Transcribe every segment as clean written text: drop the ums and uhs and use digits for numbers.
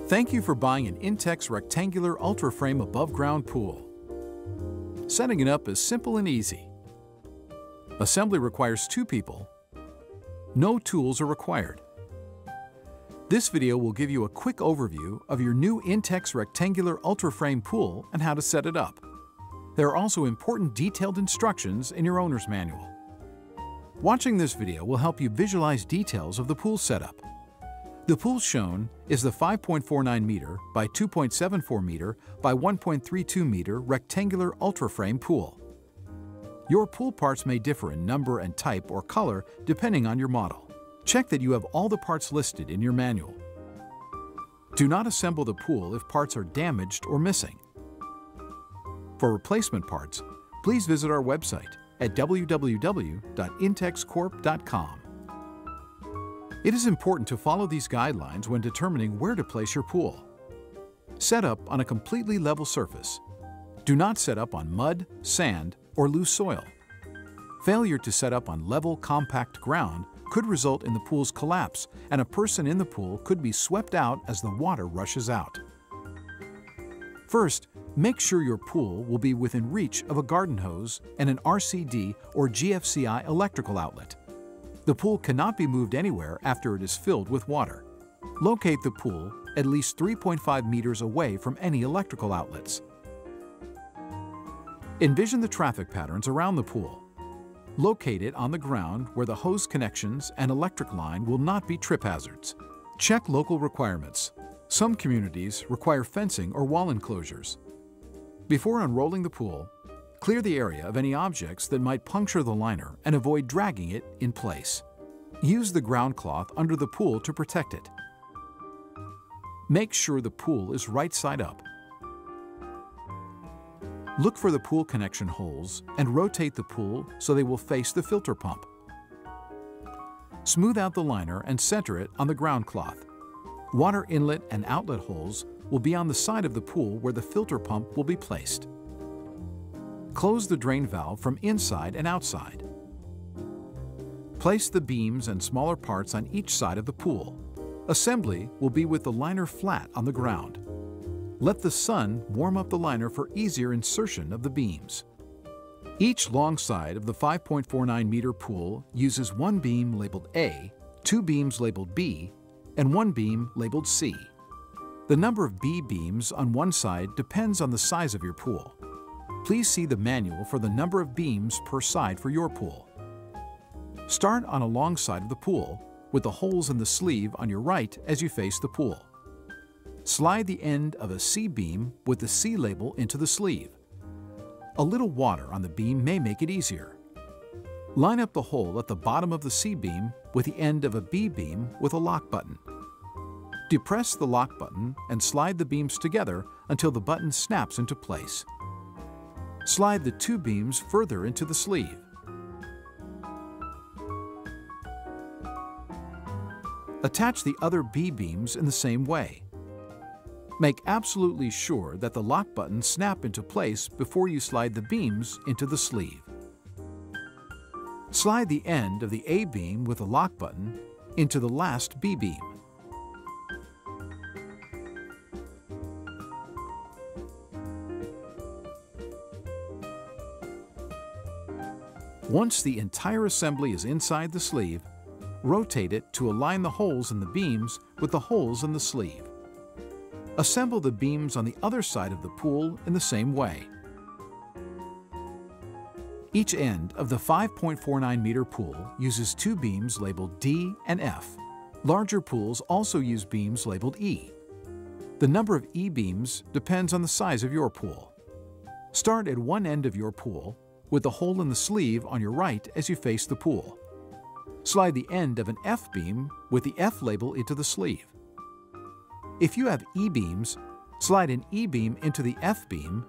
Thank you for buying an Intex rectangular Ultra Frame above ground pool. Setting it up is simple and easy. Assembly requires 2 people. No tools are required. This video will give you a quick overview of your new Intex rectangular Ultra Frame pool and how to set it up. There are also important detailed instructions in your owner's manual. Watching this video will help you visualize details of the pool setup. The pool shown is the 5.49 meter by 2.74 meter by 1.32 meter rectangular Ultra Frame pool. Your pool parts may differ in number and type or color depending on your model. Check that you have all the parts listed in your manual. Do not assemble the pool if parts are damaged or missing. For replacement parts, please visit our website at www.intexcorp.com. It is important to follow these guidelines when determining where to place your pool. Set up on a completely level surface. Do not set up on mud, sand, or loose soil. Failure to set up on level, compact ground could result in the pool's collapse, and a person in the pool could be swept out as the water rushes out. First, make sure your pool will be within reach of a garden hose and an RCD or GFCI electrical outlet. The pool cannot be moved anywhere after it is filled with water. Locate the pool at least 3.5 meters away from any electrical outlets. Envision the traffic patterns around the pool. Locate it on the ground where the hose connections and electric line will not be trip hazards. Check local requirements. Some communities require fencing or wall enclosures. Before unrolling the pool, clear the area of any objects that might puncture the liner and avoid dragging it in place. Use the ground cloth under the pool to protect it. Make sure the pool is right side up. Look for the pool connection holes and rotate the pool so they will face the filter pump. Smooth out the liner and center it on the ground cloth. Water inlet and outlet holes will be on the side of the pool where the filter pump will be placed. Close the drain valve from inside and outside. Place the beams and smaller parts on each side of the pool. Assembly will be with the liner flat on the ground. Let the sun warm up the liner for easier insertion of the beams. Each long side of the 5.49 meter pool uses 1 beam labeled A, 2 beams labeled B, and 1 beam labeled C. The number of B beams on one side depends on the size of your pool. Please see the manual for the number of beams per side for your pool. Start on a long side of the pool with the holes in the sleeve on your right as you face the pool. Slide the end of a C beam with the C label into the sleeve. A little water on the beam may make it easier. Line up the hole at the bottom of the C beam with the end of a B beam with a lock button. Depress the lock button and slide the beams together until the button snaps into place. Slide the 2 beams further into the sleeve. Attach the other B beams in the same way. Make absolutely sure that the lock buttons snap into place before you slide the beams into the sleeve. Slide the end of the A beam with the lock button into the last B beam. Once the entire assembly is inside the sleeve, rotate it to align the holes in the beams with the holes in the sleeve. Assemble the beams on the other side of the pool in the same way. Each end of the 5.49 meter pool uses 2 beams labeled D and F. Larger pools also use beams labeled E. The number of E beams depends on the size of your pool. Start at one end of your pool with the hole in the sleeve on your right as you face the pool. Slide the end of an F beam with the F label into the sleeve. If you have E beams, slide an E beam into the F beam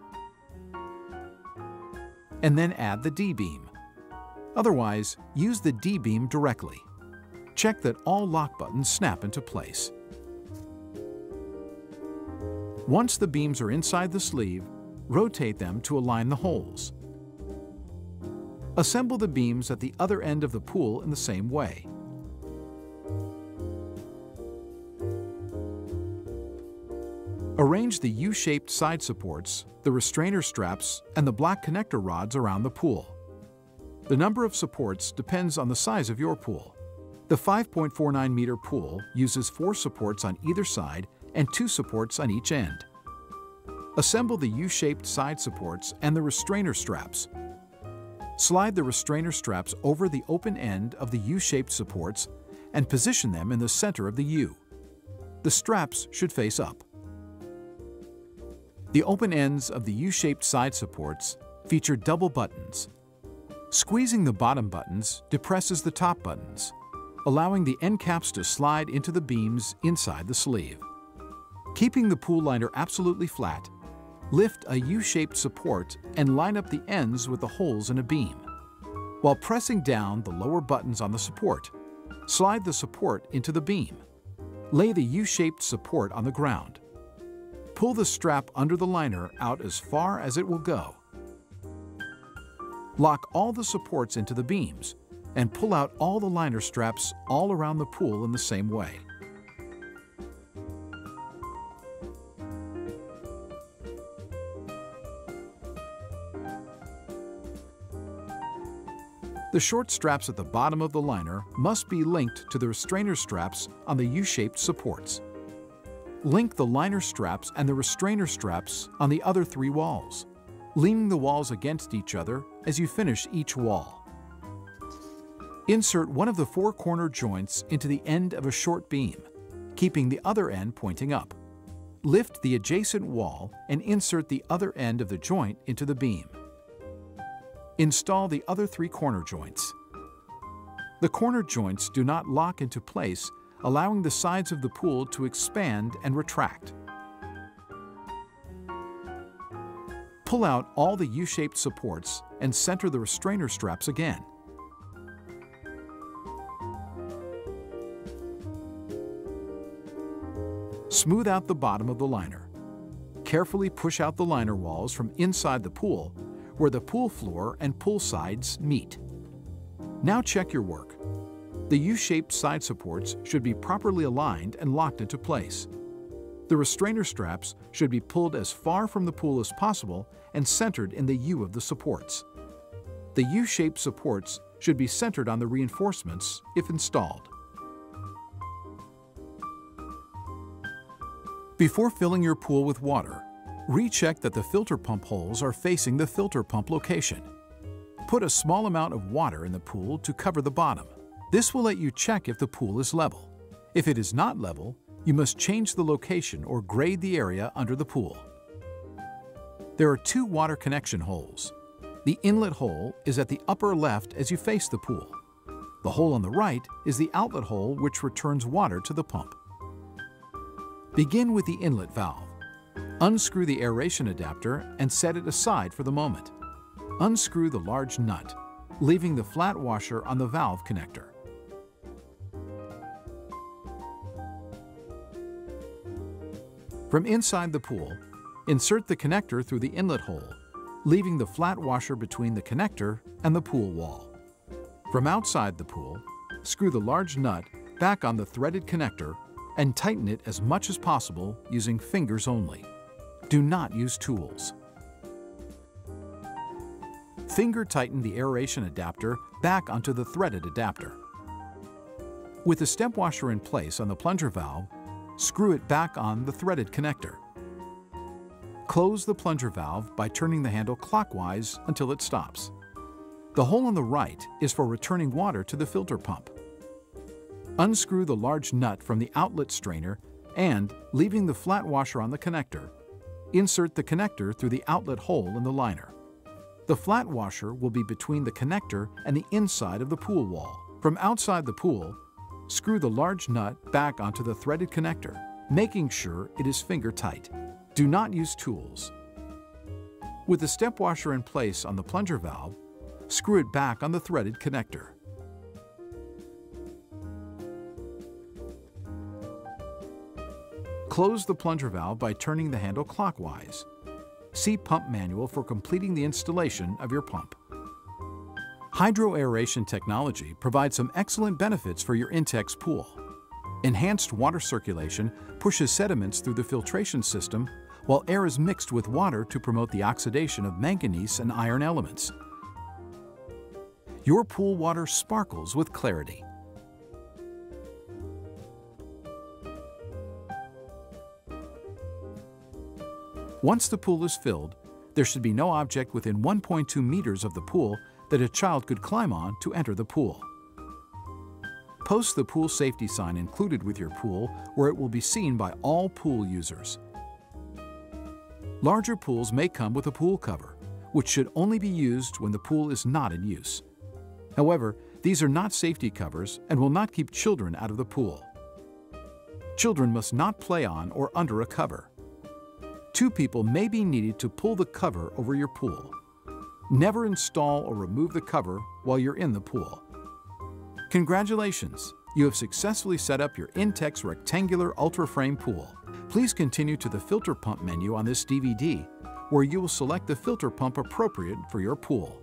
and then add the D beam. Otherwise, use the D beam directly. Check that all lock buttons snap into place. Once the beams are inside the sleeve, rotate them to align the holes. Assemble the beams at the other end of the pool in the same way. Arrange the U-shaped side supports, the restrainer straps, and the black connector rods around the pool. The number of supports depends on the size of your pool. The 5.49-meter pool uses 4 supports on either side and 2 supports on each end. Assemble the U-shaped side supports and the restrainer straps. Slide the restrainer straps over the open end of the U-shaped supports and position them in the center of the U. The straps should face up. The open ends of the U-shaped side supports feature double buttons. Squeezing the bottom buttons depresses the top buttons, allowing the end caps to slide into the beams inside the sleeve. Keeping the pool liner absolutely flat, lift a U-shaped support and line up the ends with the holes in a beam. While pressing down the lower buttons on the support, slide the support into the beam. Lay the U-shaped support on the ground. Pull the strap under the liner out as far as it will go. Lock all the supports into the beams and pull out all the liner straps all around the pool in the same way. The short straps at the bottom of the liner must be linked to the restrainer straps on the U-shaped supports. Link the liner straps and the restrainer straps on the other 3 walls, leaning the walls against each other as you finish each wall. Insert one of the 4 corner joints into the end of a short beam, keeping the other end pointing up. Lift the adjacent wall and insert the other end of the joint into the beam. Install the other 3 corner joints. The corner joints do not lock into place, allowing the sides of the pool to expand and retract. Pull out all the U-shaped supports and center the restrainer straps again. Smooth out the bottom of the liner. Carefully push out the liner walls from inside the pool where the pool floor and pool sides meet. Now check your work. The U-shaped side supports should be properly aligned and locked into place. The restrainer straps should be pulled as far from the pool as possible and centered in the U of the supports. The U-shaped supports should be centered on the reinforcements if installed. Before filling your pool with water, recheck that the filter pump holes are facing the filter pump location. Put a small amount of water in the pool to cover the bottom. This will let you check if the pool is level. If it is not level, you must change the location or grade the area under the pool. There are 2 water connection holes. The inlet hole is at the upper left as you face the pool. The hole on the right is the outlet hole which returns water to the pump. Begin with the inlet valve. Unscrew the aeration adapter and set it aside for the moment. Unscrew the large nut, leaving the flat washer on the valve connector. From inside the pool, insert the connector through the inlet hole, leaving the flat washer between the connector and the pool wall. From outside the pool, screw the large nut back on the threaded connector and tighten it as much as possible using fingers only. Do not use tools. Finger tighten the aeration adapter back onto the threaded adapter. With the step washer in place on the plunger valve, screw it back on the threaded connector. Close the plunger valve by turning the handle clockwise until it stops. The hole on the right is for returning water to the filter pump. Unscrew the large nut from the outlet strainer and, leaving the flat washer on the connector, insert the connector through the outlet hole in the liner. The flat washer will be between the connector and the inside of the pool wall. From outside the pool, screw the large nut back onto the threaded connector, making sure it is finger tight. Do not use tools. With the step washer in place on the plunger valve, screw it back on the threaded connector. Close the plunger valve by turning the handle clockwise. See pump manual for completing the installation of your pump. Hydroaeration technology provides some excellent benefits for your Intex pool. Enhanced water circulation pushes sediments through the filtration system, while air is mixed with water to promote the oxidation of manganese and iron elements. Your pool water sparkles with clarity. Once the pool is filled, there should be no object within 1.2 meters of the pool that a child could climb on to enter the pool. Post the pool safety sign included with your pool where it will be seen by all pool users. Larger pools may come with a pool cover, which should only be used when the pool is not in use. However, these are not safety covers and will not keep children out of the pool. Children must not play on or under a cover. 2 people may be needed to pull the cover over your pool. Never install or remove the cover while you're in the pool. Congratulations! You have successfully set up your Intex Rectangular Ultra Frame pool. Please continue to the filter pump menu on this DVD, where you will select the filter pump appropriate for your pool.